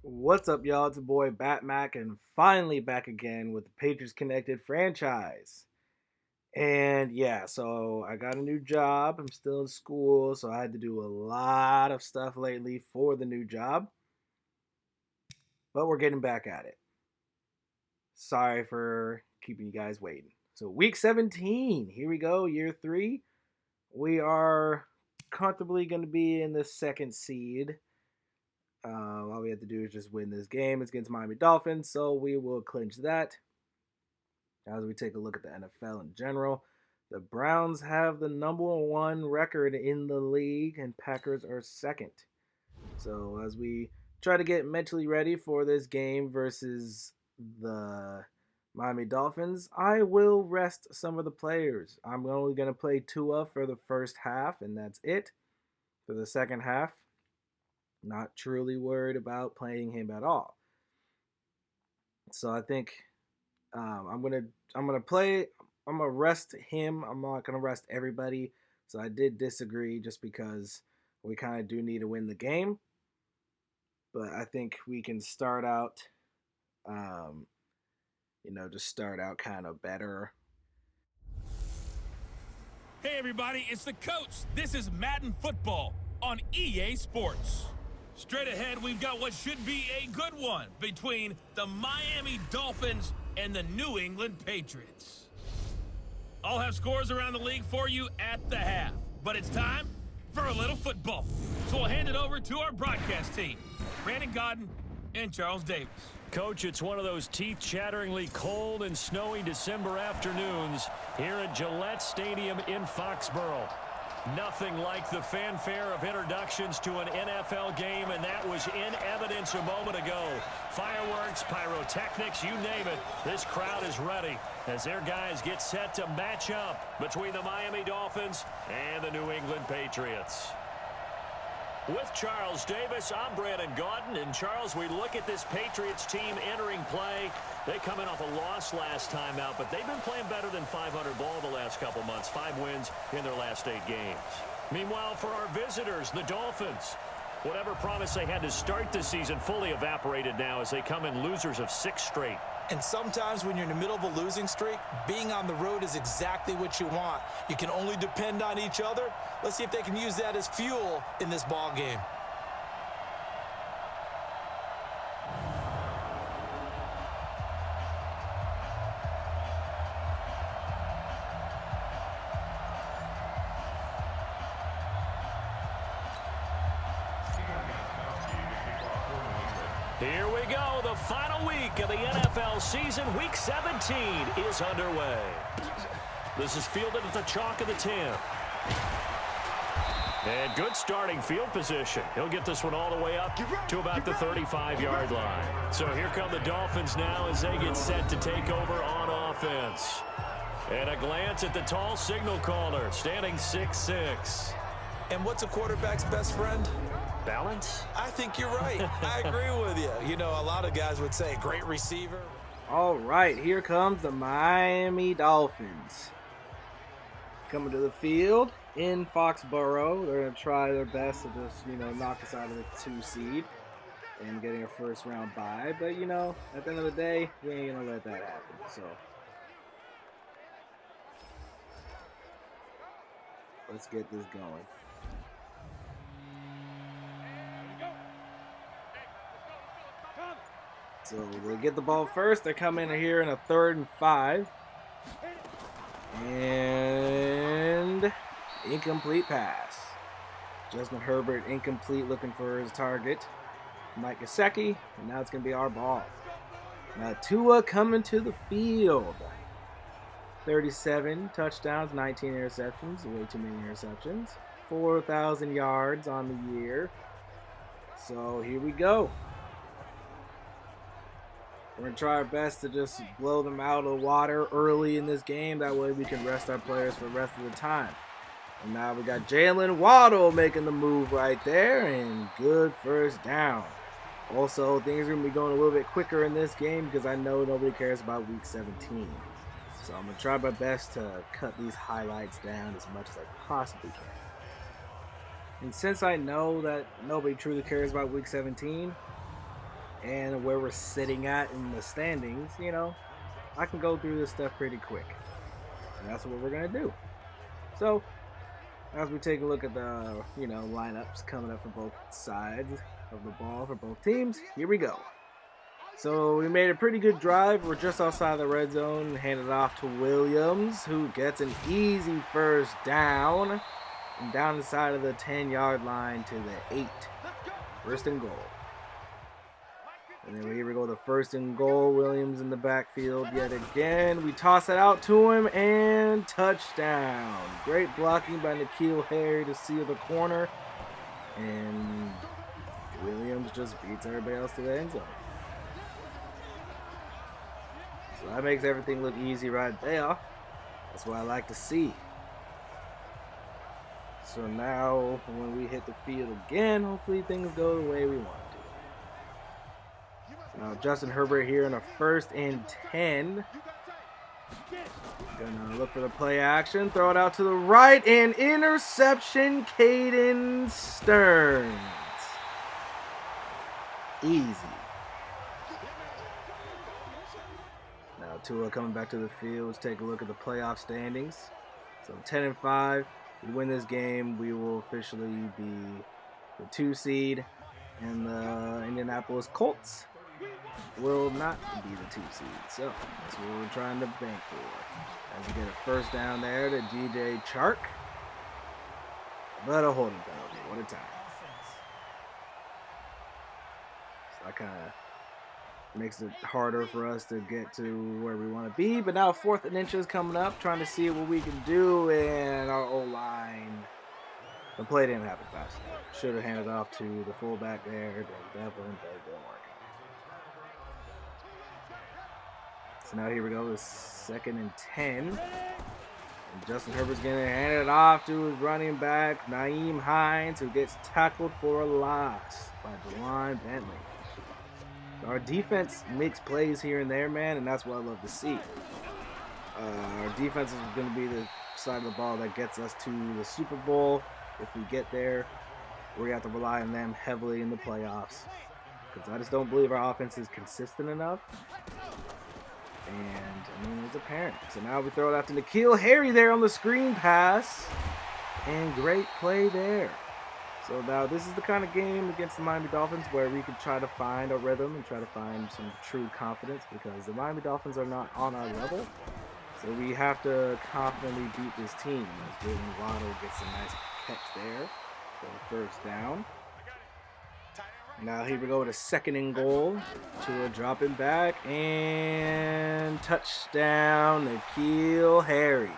What's up, y'all? It's your boy Batmac, and finally back again with the Patriots Connected franchise. And yeah, so I got a new job. I'm still in school, so I had to do a lot of stuff lately for the new job, but we're getting back at it. Sorry for keeping you guys waiting. So, week 17, here we go, year three. We are comfortably going to be in the second seed. All we have to do is just win this game. It's against Miami Dolphins, so we will clinch that. As we take a look at the NFL in general, the Browns have the number one record in the league, and Packers are second. So as we try to get mentally ready for this game versus the Miami Dolphins, I will rest some of the players. I'm only going to play Tua for the first half, and that's it. For the second half, not truly worried about playing him at all. So I think I'm gonna play. I'm gonna rest him. I'm not gonna rest everybody. So I did disagree just because we kind of do need to win the game. But I think we can start out, um, just start out kind of better. Hey everybody, it's the coach. This is Madden Football on EA Sports. Straight ahead, we've got what should be a good one between the Miami Dolphins and the New England Patriots. I'll have scores around the league for you at the half, but it's time for a little football. So we'll hand it over to our broadcast team, Brandon Godden and Charles Davis. Coach, it's one of those teeth-chatteringly cold and snowy December afternoons here at Gillette Stadium in Foxborough. Nothing like the fanfare of introductions to an NFL game, and that was in evidence a moment ago. Fireworks, pyrotechnics, you name it, this crowd is ready as their guys get set to match up between the Miami Dolphins and the New England Patriots. With Charles Davis, I'm Brandon Godden. And Charles, we look at this Patriots team entering play. They come in off a loss last time out, but they've been playing better than 500 ball the last couple months. 5 wins in their last 8 games. Meanwhile, for our visitors, the Dolphins, whatever promise they had to start the season fully evaporated now as they come in losers of 6 straight. And sometimes when you're in the middle of a losing streak, being on the road is exactly what you want. You can only depend on each other. Let's see if they can use that as fuel in this ball game. Here we go. The final week of the NFL season. Week 17 is underway. This is fielded at the chalk of the 10. And good starting field position. He'll get this one all the way up to about the 35-yard line. So here come the Dolphins now as they get set to take over on offense. And a glance at the tall signal caller, standing 6'6". And what's a quarterback's best friend? Balance? I think you're right. I agree with you. You know, a lot of guys would say great receiver. All right, here comes the Miami Dolphins. Coming to the field in Foxborough. They're going to try their best to just, knock us out of the 2 seed and getting a first round bye. But, at the end of the day, we ain't going to let that happen. So, let's get this going. So they get the ball first. They come in here in a 3rd and 5. And incomplete pass. Justin Herbert incomplete, looking for his target, Mike Gesicki, and now it's going to be our ball. Now Tua coming to the field. 37 touchdowns, 19 interceptions, way too many interceptions. 4,000 yards on the year. So here we go. We're going to try our best to just blow them out of the water early in this game. That way we can rest our players for the rest of the time. And now we got Jalen Waddle making the move right there. And good first down. Also, things are going to be going a little bit quicker in this game because I know nobody cares about Week 17. So I'm going to try my best to cut these highlights down as much as I possibly can. And since I know that nobody truly cares about Week 17, and where we're sitting at in the standings, you know, I can go through this stuff pretty quick. And that's what we're going to do. So, as we take a look at the, lineups coming up for both sides of the ball for both teams, here we go. So we made a pretty good drive. We're just outside the red zone. Handed it off to Williams, who gets an easy first down. And down the side of the 10-yard line to the 8. First and goal. And then here we go, the first and goal. Williams in the backfield yet again. We toss it out to him, and touchdown. Great blocking by N'Keal Harry to seal the corner. And Williams just beats everybody else to the end zone. So that makes everything look easy right there. That's what I like to see. So now, when we hit the field again, hopefully things go the way we want to. Now, Justin Herbert here in a 1st and 10. Gonna look for the play action. Throw it out to the right, and interception, Caden Stearns. Easy. Now, Tua coming back to the field. Let's take a look at the playoff standings. So 10-5. If we win this game, we will officially be the 2 seed, and the Indianapolis Colts will not be the 2 seed. So that's what we're trying to bank for. As we get a first down there to DJ Chark, but a holding penalty. What a time! So that kind of makes it harder for us to get to where we want to be. But now 4th and inches coming up, trying to see what we can do. And our O-line, the play didn't happen fast enough. Should have handed off to the fullback there. That didn't work. So now here we go, the 2nd and 10. And Justin Herbert's going to hand it off to his running back, Nyheim Hines, who gets tackled for a loss by DeLon Bentley. Our defense makes plays here and there, man, and that's what I love to see. Our defense is going to be the side of the ball that gets us to the Super Bowl. If we get there, we're going to have to rely on them heavily in the playoffs, because I just don't believe our offense is consistent enough. And, it's apparent. So now we throw it out to N'Keal Harry there on the screen pass, and great play there. So now this is the kind of game against the Miami Dolphins where we can try to find a rhythm and try to find some true confidence, because the Miami Dolphins are not on our level. So we have to confidently beat this team. As Jalen Waddle gets a nice catch there for the first down. Now here we go with a 2nd and goal. Tua dropping back, and touchdown, N'Keal Harry.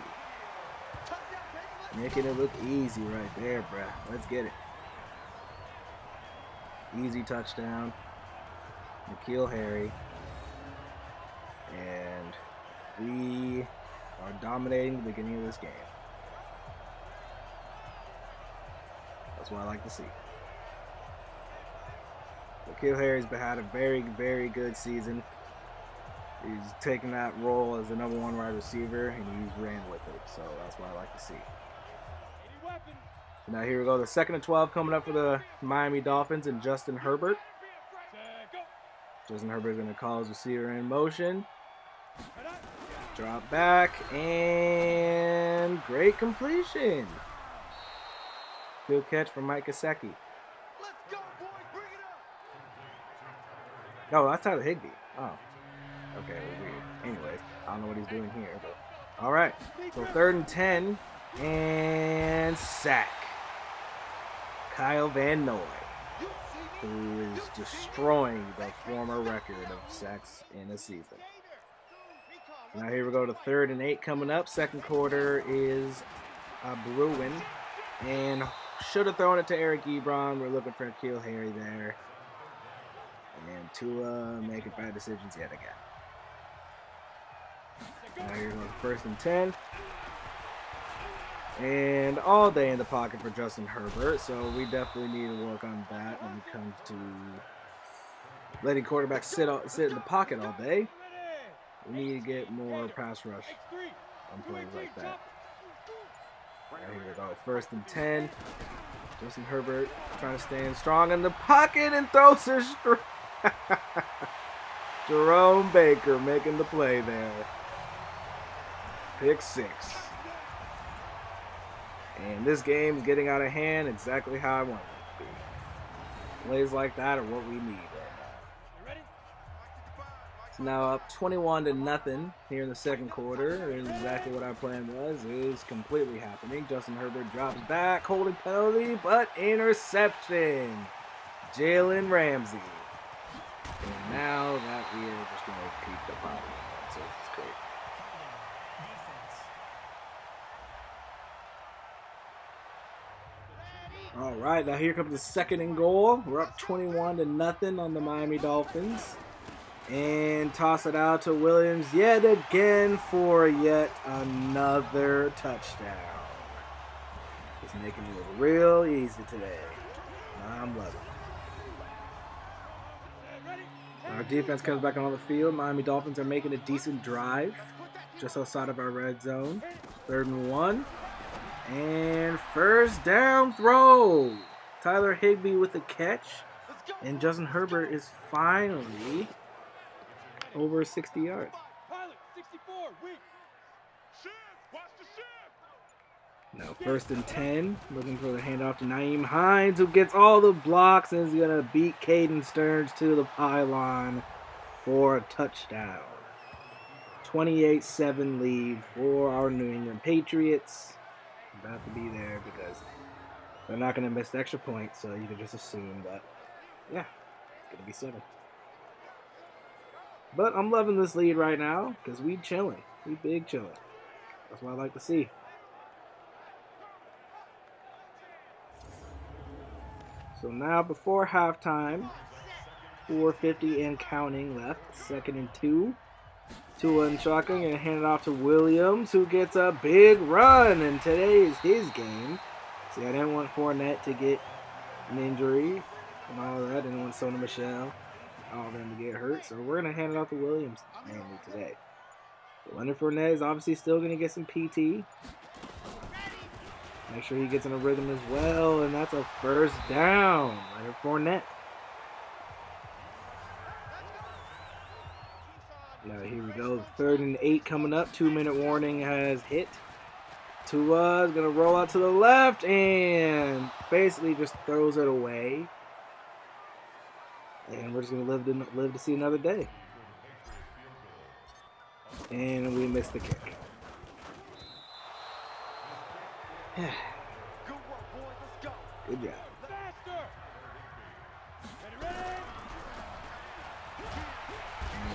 Making it look easy right there, bruh. Let's get it. Easy touchdown, N'Keal Harry. And we are dominating the beginning of this game. That's what I like to see. N'Keal Harry's had a very, very good season. He's taken that role as the number 1 wide receiver, and he's ran with it. So that's what I like to see. Now here we go, the 2nd and 12 coming up for the Miami Dolphins and Justin Herbert. Justin Herbert is going to call his receiver in motion. Drop back, and great completion. Good catch from Mike Gesicki. Oh, that's Tyler Higbee. Oh, okay, well, weird. Anyways, I don't know what he's doing here, but all right. So 3rd and 10, and sack. Kyle Van Noy, who is destroying the former record of sacks in a season. Now here we go to 3rd and 8 coming up. 2nd quarter is brewing, and should have thrown it to Eric Ebron. We're looking for N'Keal Harry there. And Tua making bad decisions yet again. Now here goes 1st and 10. And all day in the pocket for Justin Herbert. So we definitely need to work on that when it comes to letting quarterbacks sit in the pocket all day. We need to get more pass rush on plays like that. Right, here we go. 1st and 10. Justin Herbert trying to stand strong in the pocket and throws a Jerome Baker making the play there. Pick 6. And this game's getting out of hand exactly how I want it to be. Plays like that are what we need right now. It's now up 21-0 here in the second quarter. And exactly what our plan was is completely happening. Justin Herbert drops back, holding penalty, but interception. Jalen Ramsey. And now that we are just going to keep the ball. So it's great. All right, now here comes the second and goal. We're up 21-0 on the Miami Dolphins. And toss it out to Williams yet again for yet another touchdown. It's making it look real easy today. I'm loving it. Our defense comes back on the field. Miami Dolphins are making a decent drive just outside of our red zone. 3rd and 1. And first down throw. Tyler Higbee with the catch. And Justin Herbert is finally over 60 yards. Now 1st and 10. Looking for the handoff to Nyheim Hines, who gets all the blocks and is going to beat Caden Stearns to the pylon for a touchdown. 28-7 lead for our New England Patriots. About to be there because they're not going to miss the extra point, so you can just assume that, yeah, it's going to be 7. But I'm loving this lead right now because we chilling. We big chilling. That's what I like to see. So now before halftime, 4:50 and counting left. 2nd and 2. Tua and shotgun and hand it off to Williams, who gets a big run. And today is his game. See, I didn't want Fournette to get an injury and all that. I didn't want Sony Michel, all of them to get hurt. So we're going to hand it off to Williams mainly today. So Leonard Fournette is obviously still going to get some PT. Make sure he gets in a rhythm as well. And that's a first down. Leonard Fournette. Now here we go. 3rd and 8 coming up. 2-minute warning has hit. Tua is going to roll out to the left and basically just throws it away. And we're just going to live to see another day. And we missed the kick. Good job.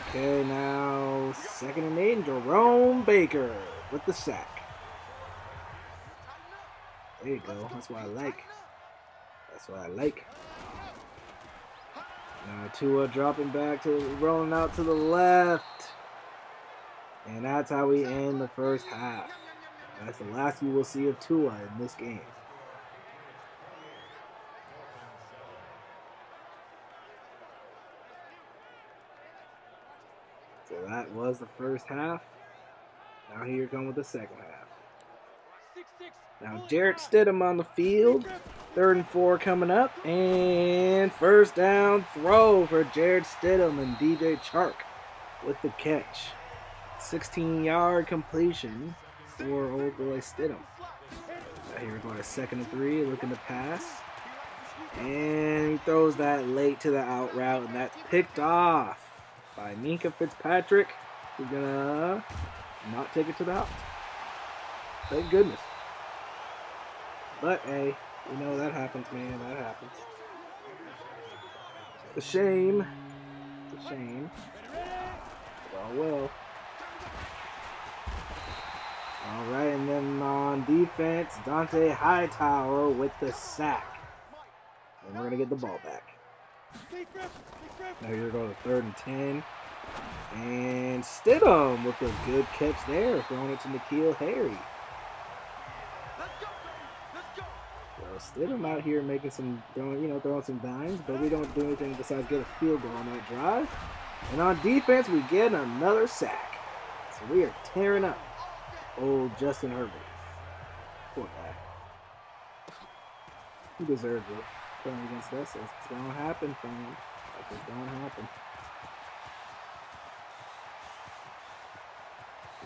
Okay, now 2nd and 8. Jerome Baker with the sack. There you go. That's what I like. That's what I like. Now Tua dropping back to rolling out to the left. And that's how we end the first half. That's the last you will see of Tua in this game. So that was the first half. Now here you come with the second half. Now Jarrett Stidham on the field. 3rd and 4 coming up. And first down throw for Jarrett Stidham and DJ Chark with the catch. 16-yard completion for old boy Stidham. Now here we go to 2nd and 3, looking to pass. And he throws that late to the out route, and that's picked off by Minkah Fitzpatrick. He's gonna not take it to the house. Thank goodness. But hey, you know that happens, man. That happens. It's a shame. It's a shame. Oh well. Alright, and then on defense, Dante Hightower with the sack. And we're going to get the ball back. Now here we go to 3rd and 10. And Stidham with a good catch there, throwing it to N'Keal Harry. So Stidham out here making some, throwing some dimes, but we don't do anything besides get a field goal on that drive. And on defense, we get another sack. So we are tearing up old Justin Herbert. Poor guy. He deserves it. Playing against us, it's going to happen, fam. It don't happen.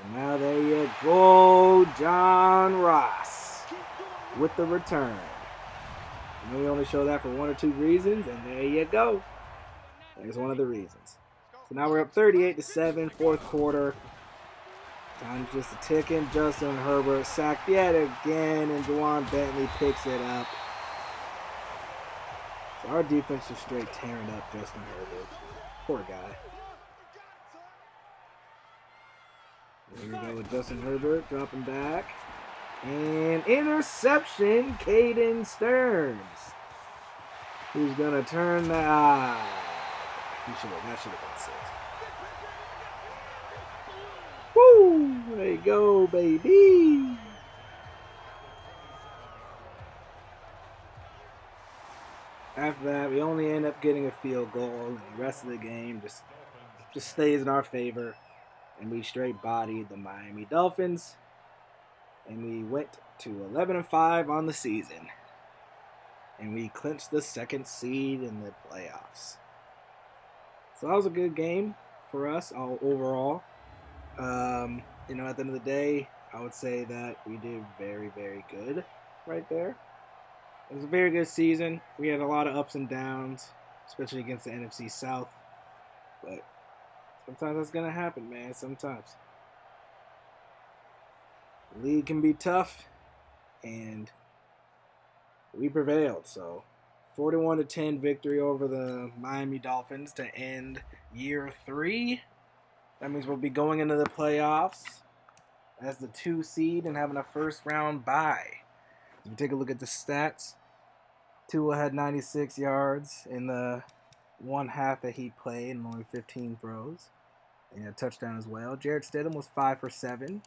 And now there you go, John Ross with the return. And we only show that for one or two reasons, and there you go. There's one of the reasons. So now we're up 38-7, fourth quarter. Time's just a ticking. Justin Herbert sacked yet again, and Juwan Bentley picks it up. So our defense is straight tearing up Justin Herbert. Poor guy. Here we go with Justin Herbert dropping back. And interception, Caden Stearns. Who's going to turn that? That should have been 6. Woo! There you go, baby. After that, we only end up getting a field goal, and the rest of the game just stays in our favor. And we straight bodied the Miami Dolphins. And we went to 11-5 on the season. And we clinched the second seed in the playoffs. So that was a good game for us overall. At the end of the day, I would say that we did very, very good right there. It was a very good season. We had a lot of ups and downs, especially against the NFC South. But sometimes that's going to happen, man. Sometimes. The league can be tough, and we prevailed. So 41-10 victory over the Miami Dolphins to end year 3. That means we'll be going into the playoffs as the 2 seed and having a first round bye. If you take a look at the stats, Tua had 96 yards in the one half that he played and only 15 throws. And a touchdown as well. Jarrett Stidham was 5 for 7.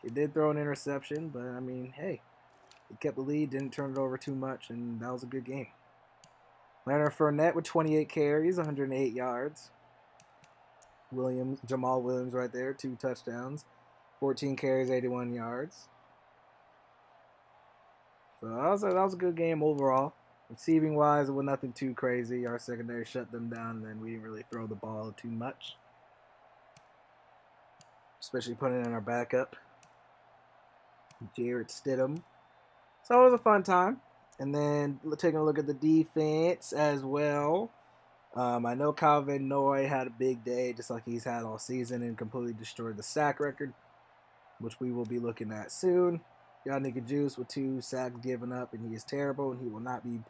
He did throw an interception, but I mean, hey, he kept the lead, didn't turn it over too much, and that was a good game. Leonard Fournette with 28 carries, 108 yards. Jamal Williams right there, 2 touchdowns, 14 carries, 81 yards. So that was a good game overall. Receiving wise, it was nothing too crazy. Our secondary shut them down, and then we didn't really throw the ball too much, especially putting in our backup, Jarrett Stidham. So it was a fun time. And then taking a look at the defense as well. I know Calvin Noy had a big day, just like he's had all season, and completely destroyed the sack record, which we will be looking at soon. Yannick Juice with 2 sacks given up, and he is terrible, and he will not be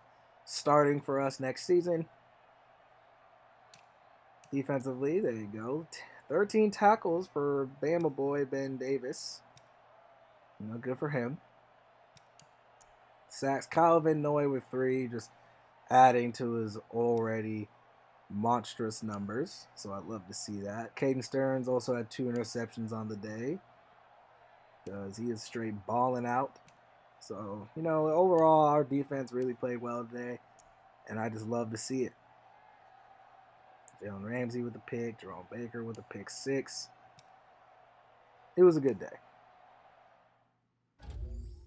starting for us next season. Defensively, there you go. 13 tackles for Bama boy Ben Davis. Good for him. Sacks, Calvin Noy with 3, just adding to his already monstrous numbers. So I'd love to see that. Caden Stearns also had 2 interceptions on the day, because he is straight balling out. So, overall, our defense really played well today, and I just love to see it. Jalen Ramsey with the pick, Jerome Baker with the pick 6. It was a good day.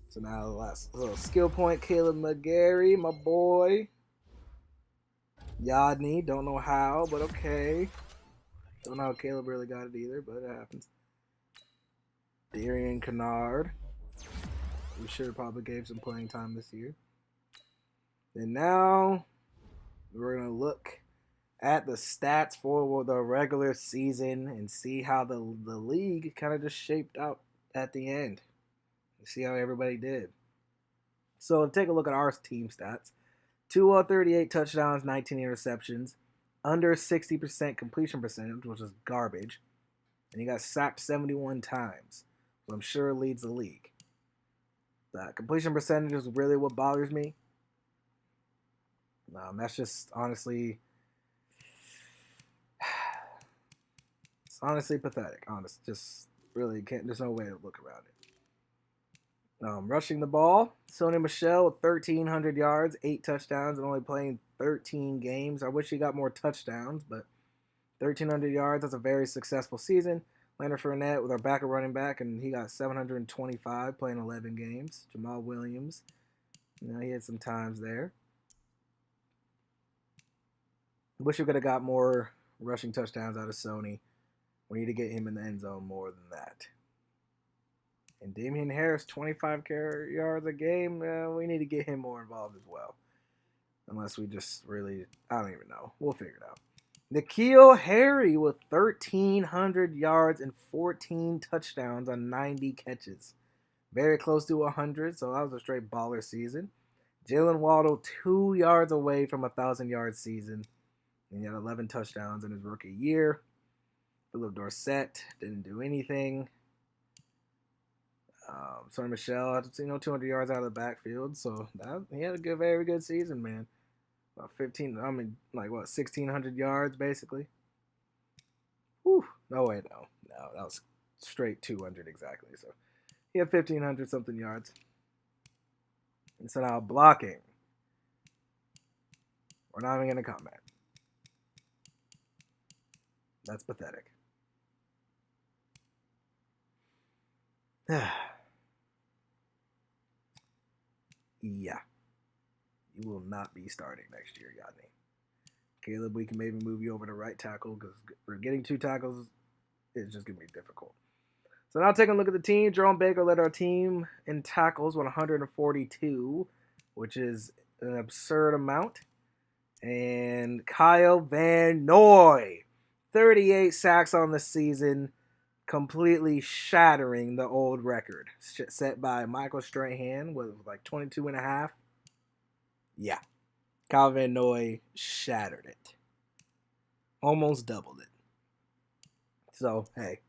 So now the last little skill point, Caleb McGarry, my boy. Yodney, don't know how, but okay. Don't know how Caleb really got it either, but it happens. Darian Kennard. We should have probably gave some playing time this year. And now we're going to look at the stats for the regular season and see how the league kind of just shaped out at the end. See how everybody did. So take a look at our team stats. 38 touchdowns, 19 interceptions, under 60% completion percentage, which is garbage. And he got sacked 71 times. So I'm sure it leads the league. The completion percentage is really what bothers me. That's just honestly... It's honestly pathetic. Just really can't... There's no way to look around it. Rushing the ball, Sony Michel with 1,300 yards, 8 touchdowns, and only playing 13 games. I wish he got more touchdowns, but 1,300 yards, that's a very successful season. Leonard Fournette with our backup running back, and he got 725, playing 11 games. Jamal Williams, he had some times there. Wish we could have got more rushing touchdowns out of Sony. We need to get him in the end zone more than that. And Damian Harris, 25 yards a game. We need to get him more involved as well. Unless we just really, I don't even know. We'll figure it out. N'Keal Harry with 1,300 yards and 14 touchdowns on 90 catches. Very close to 100, so that was a straight baller season. Jalen Waddle, 2 yards away from a 1,000-yard season. And he had 11 touchdowns in his rookie year. Philip Dorsett didn't do anything. Sonny Michel had 200 yards out of the backfield, so he had a very good season, man. About 1,600 yards basically. Whew. No, wait, no, that was straight 200 exactly. So he had 1,500 something yards. And so now blocking. We're not even going to comment. That's pathetic. Yeah. You will not be starting next year, Yadni. Caleb, we can maybe move you over to right tackle because we're getting 2 tackles. It's just going to be difficult. So now taking a look at the team. Jerome Baker led our team in tackles with 142, which is an absurd amount. And Kyle Van Noy, 38 sacks on the season, completely shattering the old record set by Michael Strahan with like 22 and a half. Yeah. Kyle Van Noy shattered it. Almost doubled it. So, hey,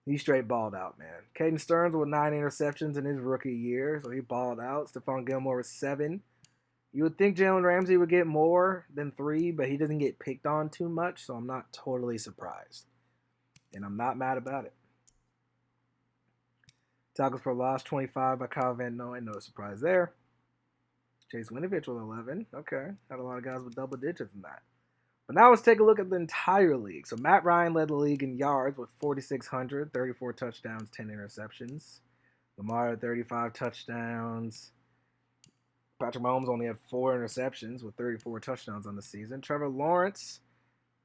he straight balled out, man. Caden Stearns with 9 interceptions in his rookie year, so he balled out. Stephon Gilmore with 7. You would think Jalen Ramsey would get more than 3, but he doesn't get picked on too much, so I'm not totally surprised. And I'm not mad about it. Tackles for loss, 25 by Kyle Van Noy. No surprise there. Chase Winovich with 11. Okay. Had a lot of guys with double digits in that. But now let's take a look at the entire league. So Matt Ryan led the league in yards with 4,600, 34 touchdowns, 10 interceptions. Lamar had 35 touchdowns. Patrick Mahomes only had 4 interceptions with 34 touchdowns on the season. Trevor Lawrence,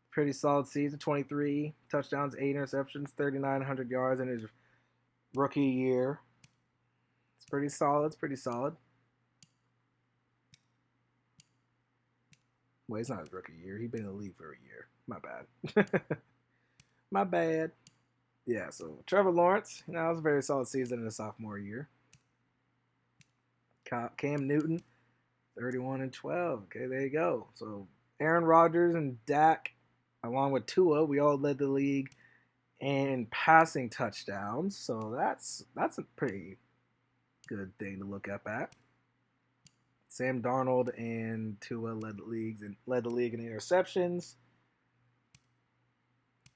pretty solid season, 23 touchdowns, 8 interceptions, 3,900 yards in his rookie year. It's pretty solid. Well, it's not his rookie year. He's been in the league for a year. My bad. My bad. Yeah, so Trevor Lawrence, it was a very solid season in his sophomore year. Cam Newton, 31 and 12. Okay, there you go. So Aaron Rodgers and Dak, along with Tua, we all led the league in passing touchdowns. So that's a pretty good thing to look up at. Sam Darnold and Tua led the league in interceptions.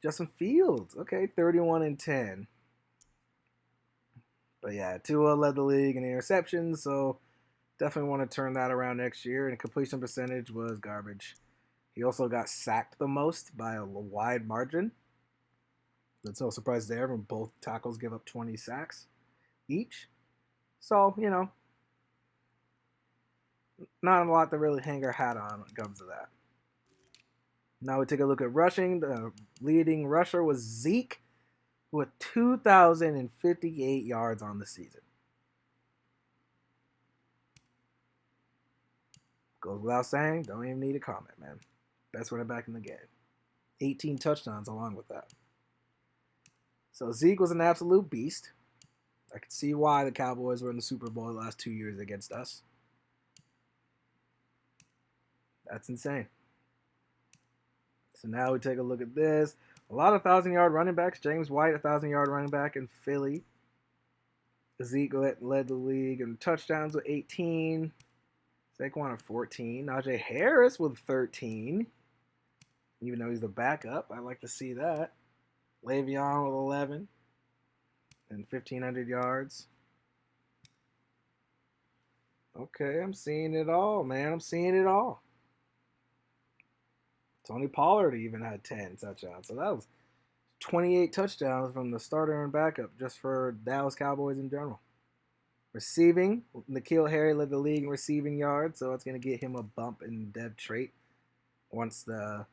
Justin Fields, okay, 31 and 10. But yeah, Tua led the league in interceptions, so definitely want to turn that around next year. And completion percentage was garbage. He also got sacked the most by a wide margin. That's no surprise there when both tackles give up 20 sacks each. So, not a lot to really hang our hat on when it comes to that. Now we take a look at rushing. The leading rusher was Zeke with 2,058 yards on the season. Goes without saying, don't even need a comment, man. Best running back in the game. 18 touchdowns along with that. So Zeke was an absolute beast. I could see why the Cowboys were in the Super Bowl the last 2 years against us. That's insane. So now we take a look at this. A lot of 1,000-yard running backs. James White, a 1,000-yard running back in Philly. Zeke led the league in touchdowns with 18. Saquon with 14. Najee Harris with 13. Even though he's the backup, I like to see that. Le'Veon with 11. And 1,500 yards. Okay, I'm seeing it all, man. I'm seeing it all. Tony Pollard even had 10 touchdowns. So that was 28 touchdowns from the starter and backup just for Dallas Cowboys in general. Receiving, N'Keal Harry led the league in receiving yards, so it's going to get him a bump in depth trait. once the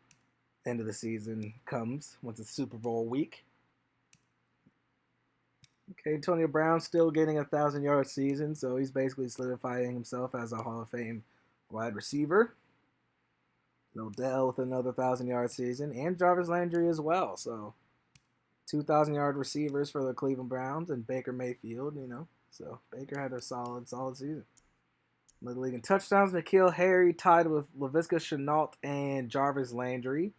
end of the season comes, once it's Super Bowl week. Okay, Antonio Brown still getting 1,000-yard season, so he's basically solidifying himself as a Hall of Fame wide receiver. Odell with another 1,000-yard season, and Jarvis Landry as well. So 2,000-yard receivers for the Cleveland Browns, and Baker Mayfield, So Baker had a solid season. Led the league in touchdowns. N'Keal Harry tied with Laviska Shenault and Jarvis Landry.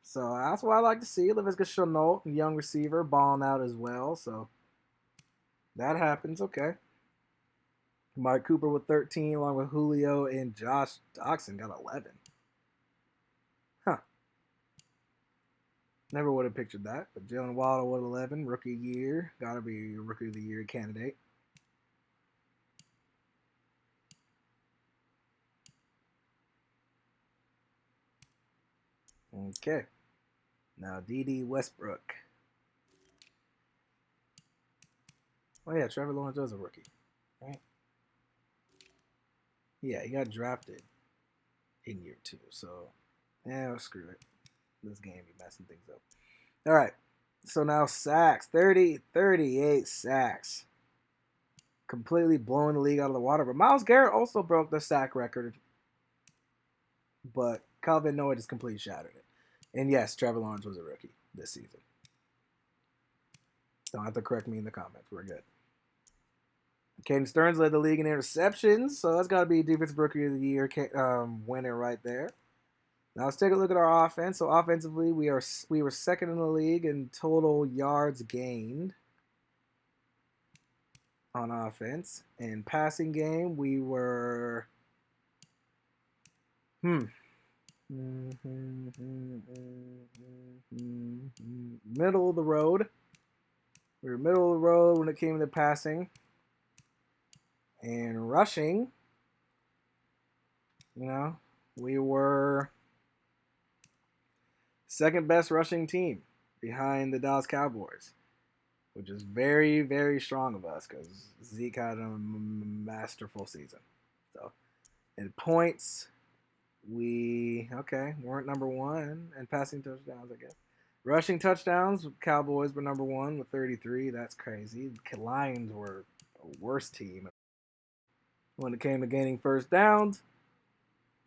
So that's what I like to see. Laviska Shenault, young receiver, balling out as well. So that happens. Okay. Mike Cooper with 13, along with Julio and Josh Doctson got 11. Huh. Never would have pictured that. But Jalen Waddle with 11, rookie year. Got to be a rookie of the year candidate. Okay. Now, D.D. Westbrook. Oh, yeah, Trevor Lawrence was a rookie, right? Yeah, he got drafted in year 2, so, screw it. This game be messing things up. All right, so now sacks, 38 sacks. Completely blowing the league out of the water. But Myles Garrett also broke the sack record, but Calvin Noah just completely shattered it. And yes, Trevor Lawrence was a rookie this season. Don't have to correct me in the comments. We're good. Caden Stearns led the league in interceptions, so that's got to be Defensive Rookie of the Year winner right there. Now let's take a look at our offense. So offensively, we were second in the league in total yards gained on offense. In passing game, we were middle of the road. We were middle of the road when it came to passing. And rushing, we were second best rushing team behind the Dallas Cowboys, which is very, very strong of us because Zeke had a masterful season. So, in points, we weren't number one, and passing touchdowns, I guess. Rushing touchdowns, Cowboys were number one with 33. That's crazy. The Lions were a worse team. When it came to gaining first downs,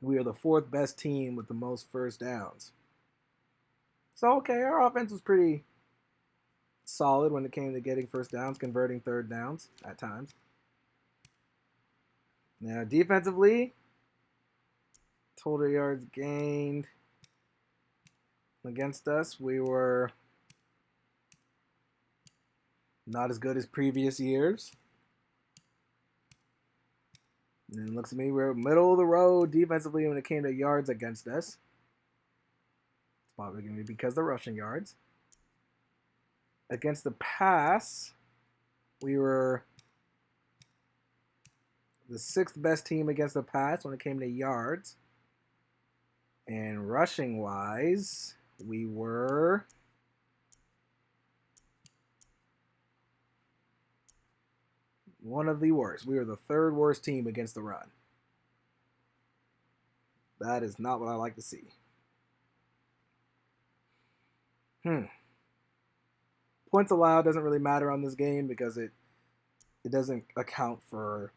we are the fourth best team with the most first downs. So, our offense was pretty solid when it came to getting first downs, converting third downs at times. Now, defensively, total yards gained against us, we were not as good as previous years. And it looks to me we're middle of the road defensively when it came to yards against us. It's probably going to be because of the rushing yards. Against the pass, we were the sixth best team against the pass when it came to yards. And rushing-wise, we were one of the worst. We were the third worst team against the run. That is not what I like to see. Points allowed doesn't really matter on this game because it doesn't account for,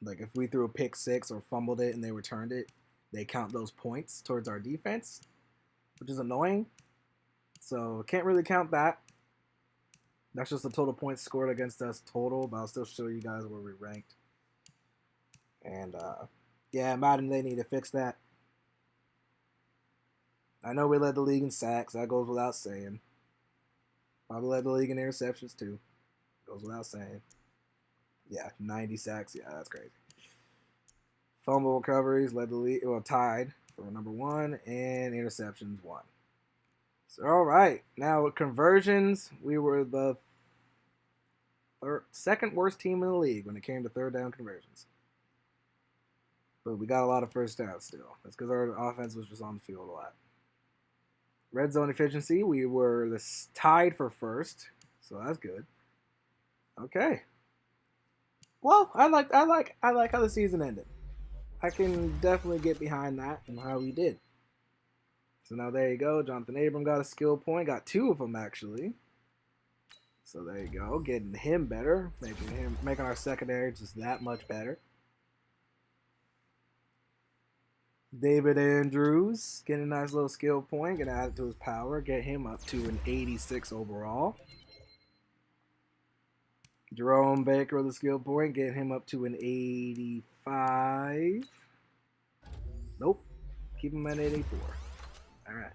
like, if we threw a pick six or fumbled it and they returned it, they count those points towards our defense, which is annoying. So can't really count that. That's just the total points scored against us total, but I'll still show you guys where we ranked. And, Madden, they need to fix that. I know we led the league in sacks. That goes without saying. Probably led the league in interceptions, too. Goes without saying. Yeah, 90 sacks. Yeah, that's crazy. Fumble recoveries led the league, tied for number one, and interceptions won. So, all right. Now, with conversions, we were the second worst team in the league when it came to third down conversions. But we got a lot of first downs still. That's because our offense was just on the field a lot. Red zone efficiency, we were tied for first, so that's good. Okay. Well, I like how the season ended. I can definitely get behind that and how we did. So now there you go. Jonathan Abram got a skill point. Got 2 of them actually. So there you go. Getting him better, making our secondary just that much better. David Andrews getting a nice little skill point. Gonna add it to his power. Get him up to an 86 overall. Jerome Baker with a skill point. Get him up to an 85. Nope. Keep him at 84. All right.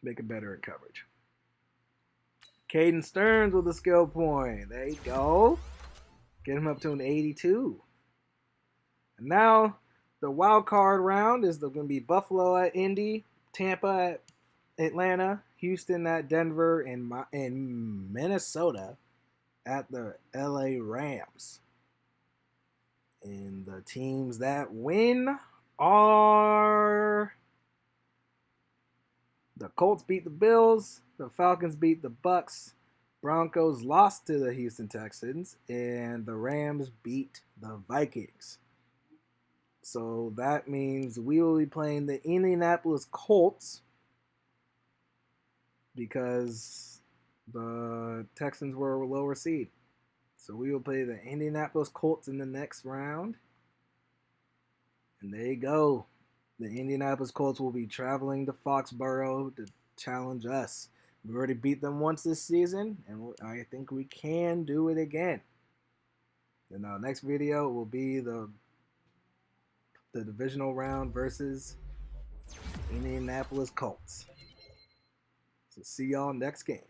Make it better in coverage. Caden Stearns with a skill point. There you go. Get him up to an 82. And now the wild card round is going to be Buffalo at Indy, Tampa at Atlanta, Houston at Denver, and Minnesota at the LA Rams. And the teams that win are the Colts beat the Bills, the Falcons beat the Bucks, Broncos lost to the Houston Texans, and the Rams beat the Vikings. So that means we will be playing the Indianapolis Colts because the Texans were a lower seed. So we will play the Indianapolis Colts in the next round. And there you go. The Indianapolis Colts will be traveling to Foxborough to challenge us. We already beat them once this season, and I think we can do it again. And our next video will be the divisional round versus Indianapolis Colts. So see y'all next game.